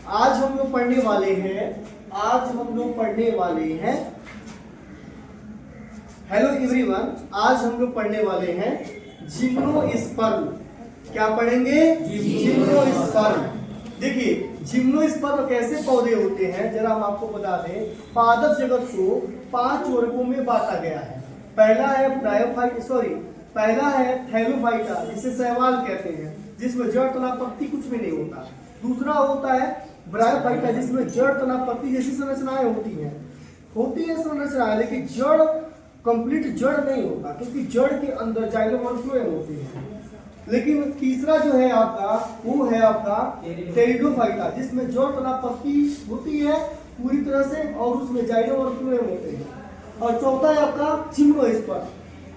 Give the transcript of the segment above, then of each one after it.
आज हम लोग पढ़ने वाले हैं हेलो एवरीवन, आज हम लोग पढ़ने वाले हैं जिम्नोस्पर्म। क्या पढ़ेंगे? जिम्नोस्पर्म। देखिए जिम्नोस्पर्म कैसे पौधे होते हैं जरा हम आपको बता दें। पादप जगत को 5 वर्गों में बांटा गया है। पहला है थैलोफाइटा, जिसे शैवाल कहते हैं, जिसमें जड़ तना पत्ती कुछ भी नहीं होता। दूसरा होता है ब्रायोफाइटा, जिसमें जड़ तना पत्ती जैसी संरचनाएं होती है संरचनाएं, लेकिन जड़ कंप्लीट जड़ नहीं होता, क्योंकि जड़ के अंदर जाइलम और फ्लोएम होते हैं। लेकिन तीसरा जो है आपका वो है आपका टेरिडोफाइटा, जिसमें जड़ तना पत्ती होती है पूरी तरह से और उसमें जाइलम और फ्लोएम होते हैं। और चौथा है आपका जिम्नोस्पर्म।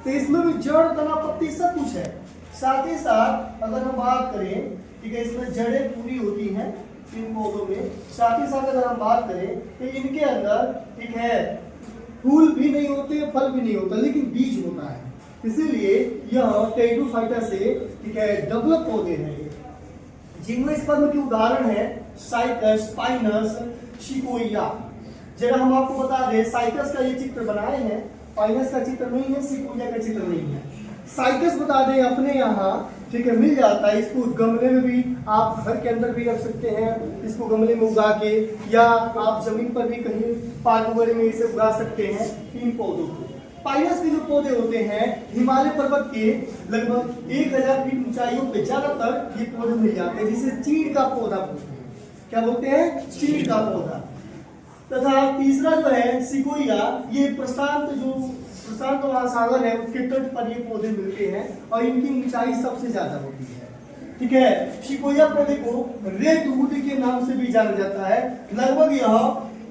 तो इसमें भी जड़ तना पत्ती सब कुछ है। साथ ही साथ अगर हम बात करें, ठीक है, इसमें जड़ें पूरी होती हैं इन पौधों में। साथ ही साथ अगर हम बात करें तो इनके अंदर, ठीक है, फूल भी नहीं होते, फल भी नहीं होता, लेकिन बीज होता है। इसीलिए यह टेरिडोफाइटा से, ठीक है, डेवलप पौधे हैं। जिम्नोस्पर्म के उदाहरण है साइकस, पाइनस, सिकोया। जरा हम आपको बता दें, साइकस का ये चित्र बनाए हैं, पाइनस का चित्र नहीं है, सिकोया का चित्र नहीं है। साइकस बता दें अपने यहाँ, ठीक है, मिल जाता है। इसको गमले में भी आप घर के अंदर भी रख सकते हैं, इसको गमले में उगा के, या आप जमीन पर भी कहीं पार्क वगैरह में इसे उगा सकते हैं इन पौधों को। पाइनस के जो पौधे होते हैं हिमालय पर्वत के लगभग 1000 फीट ऊंचाइयों पे ज्यादातर ये पौधे मिल जाते हैं, जिसे चीड़ का पौधा बोलते हैं। क्या बोलते हैं? चीड़ का पौधा। तथा तीसरा जो है सिकोया, ये प्रशांत महासागर है, उसके तट पर ये पौधे मिलते हैं और इनकी ऊंचाई सबसे ज्यादा होती है। ठीक है, सिकोया पौधे को रेडवुड के नाम से भी जाना जाता है। लगभग यह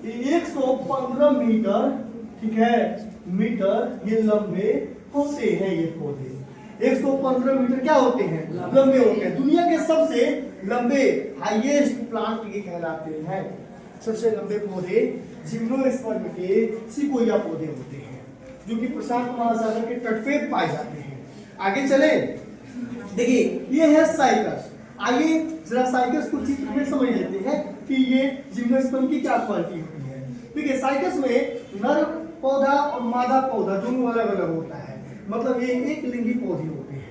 115 मीटर, ठीक है, मीटर ये लंबे होते हैं। ये पौधे 115 मीटर क्या होते हैं? लंबे होते हैं। दुनिया के सबसे लंबे हाईएस्ट प्लांट ये कहलाते हैं। सबसे लंबे पौधे जिम्नोस्पर्म के सिकोया पौधे होते हैं, जो कि प्रशांत महासागर के तट पे पाए जाते हैं। आगे चले, देखिए ये है साइकस। आइए जरा साइकस को चित्र में समझ लेते हैं कि ये जिम्नोस्पर्म की क्या क्वालिटी होती है। ठीक है, साइकस में नर पौधा और मादा पौधा दोनों अलग अलग होता है, मतलब ये एक लिंगी पौधे होते हैं।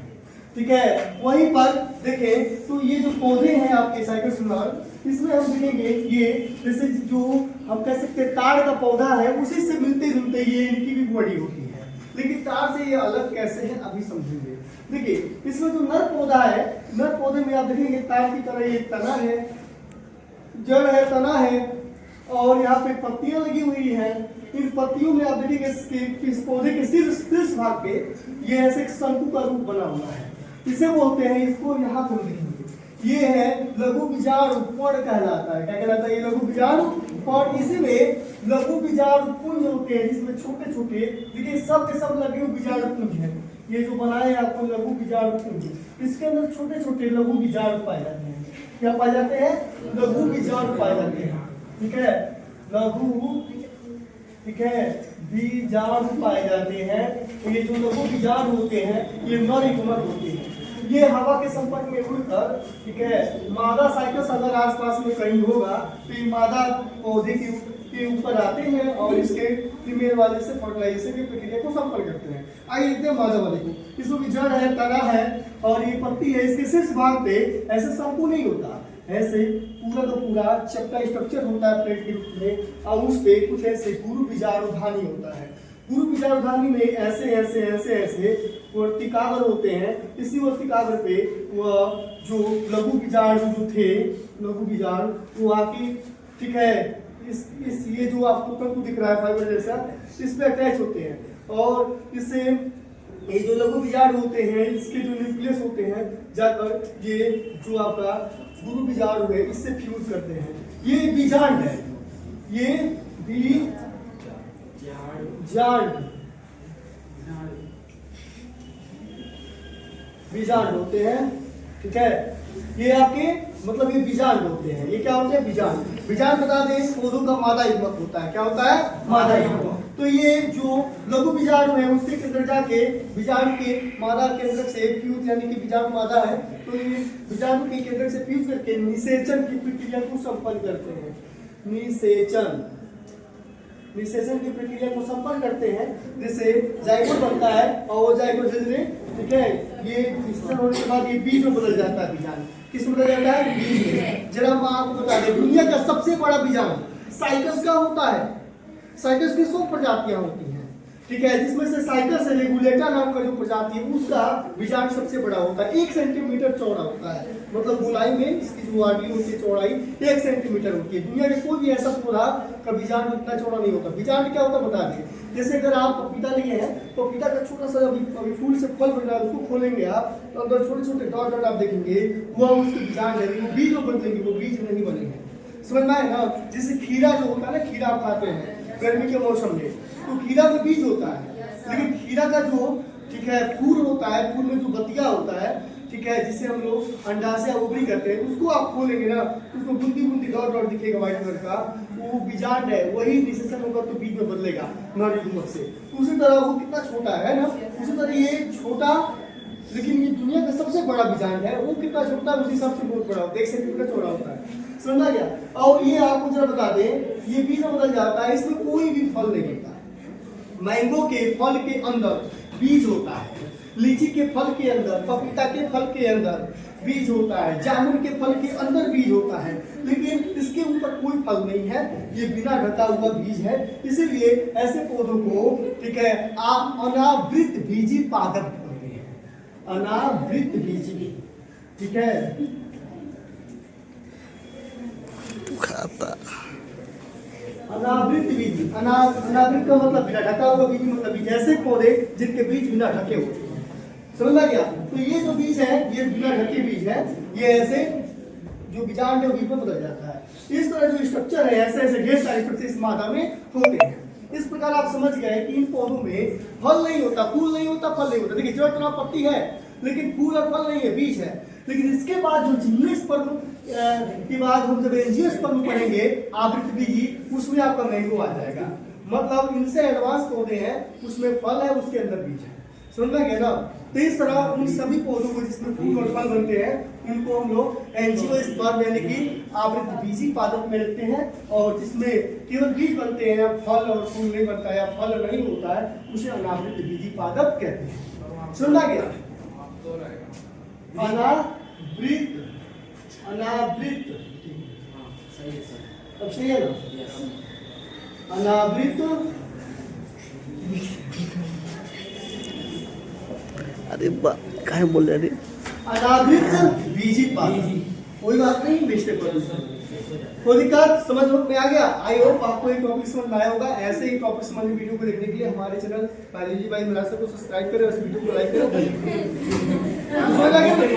ठीक है, वहीं पर देखें तो ये जो पौधे हैं आपके साइकस नर, इसमें हम देखेंगे ये जैसे जो हम कह सकते हैं ताड़ का पौधा है, उसी से मिलते जुलते ये इनकी भी बॉडी होती है। लेकिन ताड़ से ये अलग कैसे है अभी समझेंगे। देखिए इसमें जो नर पौधा है, नर पौधे में आप देखेंगे ताड़ की तरह ये तना है, जड़ है, तना है, और यहाँ पे पत्तियां लगी हुई हैं। इन पत्तियों में आप देखेंगे इस पौधे के शीर्ष भाग पे ये ऐसे एक शंकु का रूप बना हुआ है। इसे बोलते हैं, इसको यहाँ पर देखेंगे, ये है लघु बीजाणु पर्ण कहलाता है। क्या कहलाता है? ये लघु बीजाणु पर्ण। इसी में लघु बीजाणु पुंज होते हैं, जिसमें छोटे छोटे, देखिए सब के सब लघु बीजाणु पुंज है। ये जो बनाए हैं आपको लघु बीजाणु पुंज, इसके अंदर छोटे छोटे लघु बीजाणु पाए जाते हैं। क्या पाए जाते हैं? लघु बीजाणु पाए जाते हैं। ठीक है, लघु, ठीक है, बीजाणु पाए जाते हैं। तो ये जो लघु बीजाणु होते हैं ये नर होते हैं। ये हवा के संपर्क में उड़कर, ठीक है, मादा साइकस अगर आसपास में कहीं होगा तो ये मादा पौधे के ऊपर आते हैं और इसके फीमेल वाले से फर्टिलाइजेशन की प्रक्रिया को संपन्न करते हैं। आइए देखते हैं मादा वाले को। इसमें भी जड़ है, तना है और ये पत्ती है। इसके शीर्ष भाग पे ऐसे शंकु नहीं होता, ऐसे पूरा का पूरा चपटा स्ट्रक्चर होता है प्लेट के रूप में, और उस पे कुछ ऐसे गुरु बीजाणुधानी होता है। गुरु बीजाणुधानी में ऐसे ऐसे ऐसे ऐसे वर्तिकाग्र होते हैं। इसी वर्तिकाग्र पे वह जो लघु बीजाणु जो थे, लघु बीजाणु वो आके, ठीक है, इस ये जो आपको तंतु दिख रहा है फाइबर जैसा, इस पे अटैच होते हैं और इससे ये जो लघु बीजाणु होते हैं, इसके जो न्यूक्लियस होते हैं, जाकर ये जो आपका गुरु बीजाणु है इससे फ्यूज करते हैं। ये बीजांड है, ये बीजांड होते हैं। ठीक है, ये आपके मतलब ये बीजांड होते हैं। ये क्या होते हैं? बीजांड। बीजांड बता दें पौधों का मादा युग्मक होता है। क्या होता है? मादा युग्मक। तो ये जो लघु बीजाणु है उसके अंदर जाके बीजाणु के मादा केंद्रक से फ्यूज यानी कि बीजाणु मादा है, तो ये बीजाणु के केंद्रक से फ्यूज करके निषेचन की प्रक्रिया को संपन्न करते हैं। निषेचन की प्रक्रिया को संपन्न करते हैं, जिससे जाइगोट बनता है और वो जाइगोट धीरे, ठीक है, ये निषेचन होने के बाद ये बीज में बदल जाता है। बीजाणु किस में बदल जाता है? बीज में। जरा हम आपको बता दें, दुनिया का सबसे बड़ा बीजाणु साइकस का होता है। साइकस की 100 प्रजातियां होती हैं, ठीक है, जिसमें से साइकस रेगुलेटा नाम का जो प्रजाति है उसका बीजाणु सबसे बड़ा होता है। 1 सेंटीमीटर चौड़ा होता है, मतलब गोलाई में इसकी जो आड़ी होती है चौड़ाई 1 सेंटीमीटर होती है। दुनिया के कोई भी ऐसा पौधा का बीजाणु इतना चौड़ा नहीं होता। बीजाणु क्या होता है बता दें, जैसे अगर आप पपीता लिए हैं, पपीता का छोटा सा अभी फूल से फल बन रहा है, उसको खोलेंगे आप तो अंदर छोटे छोटे डॉट डॉट आप देखेंगे, वो उसके बीजाणु है, वो बीज में बदलेंगे, वो बीज नहीं बनेंगे। समझ में आए ना? जैसे खीरा जो होता है ना, खीरा आप खाते हैं गर्मी के मौसम में, तो खीरा में बीज होता है, लेकिन खीरा का जो, ठीक है, फूल होता है, फूल में जो बतिया होता है, ठीक है, जिसे हम लोग अंडाशय ओवरी कहते हैं, उसको आप खोलेंगे ना, उसको बूंदी बूंदी डॉट डॉट दिखेगा व्हाइट कलर का, वो बीजांड है, वही निषेचन होगा तो बीज में बदलेगा नाड़ी युग्मक से। उसी तरह वो कितना छोटा है ना, उसी तरह ये छोटा, लेकिन ये दुनिया का सबसे बड़ा बीजांड है, वो कितना छोटा है उसी हिसाब से बहुत बड़ा होता है, 1 सेंटीमीटर चौड़ा होता है। समझा गया? और ये आपको जरा बता दें, ये बीज में बदल जाता है, इसमें कोई भी फल नहीं होता है। मैंगो के फल के अंदर बीज होता है, लीची के फल के अंदर, पपीता के फल के अंदर बीज होता है, जामुन के फल के अंदर बीज होता है, लेकिन इसके ऊपर कोई फल नहीं है, ये बिना ढका हुआ बीज है। इसीलिए ऐसे पौधों को, ठीक है, आप अनावृत बीजी पादप बोलते हैं, अनावृत बीजी, ठीक है। अनावृत बीज, अनावृत का मतलब बिना ढका हुआ बीज, मतलब बीज ऐसे पौधे जिनके बीज बिना ढके होते हैं। समझ में गया? तो ये जो बीज है ये बिना ढके बीज है, ये ऐसे जो बीजांड है बीज में बदल जाता है। इस तरह जो स्ट्रक्चर है, ऐसे ऐसे ढेर सारे स्ट्रक्चर इस मादा में होते हैं। इस प्रकार आप समझ गए कि इन पौधों में फल नहीं होता, फूल नहीं होता, फल नहीं होता। देखिए जड़ तना पत्ती है, लेकिन फूल और फल नहीं है, बीज है। लेकिन इसके बाद जो जिम्नोस्पर्म के बाद हम जब एंजियोस्पर्म पढ़ेंगे आवृत बीजी, उसमें आपका मैंगो आ जाएगा। मतलब इनसे एडवांस पौधे हैं, उसमें फल है, उसके अंदर बीज है। समझ में गया ना? तो इस तरह उन सभी पौधों को जिसमें फूल और फल बनते हैं, इनको हम लोग एंजियोस्पर्म यानी कि आवृत बीजी पादप में रखते हैं। और जिसमें केवल बीज बनते हैं, फल और फूल नहीं बनता है, फल नहीं होता है, उसे अनावृत बीजी पादप कहते हैं। समझ गया? अनावृत, अनावृत, अब सही है ना? अनावृत, अरे क्या बोल रहे थे? अनावृत बीजी पादप। कोई बात नहीं, मिस्टेक कर दूसरा कोई दिक्कत समझ में आ गया? आई होप आपको ये टॉपिक समझ में आया होगा। ऐसे ही टॉपिक संबंधी वीडियो को देखने के लिए हमारे चैनल बायोलॉजी बाय मिराज को सब्सक्राइब करें और इस वीडियो को लाइक करें।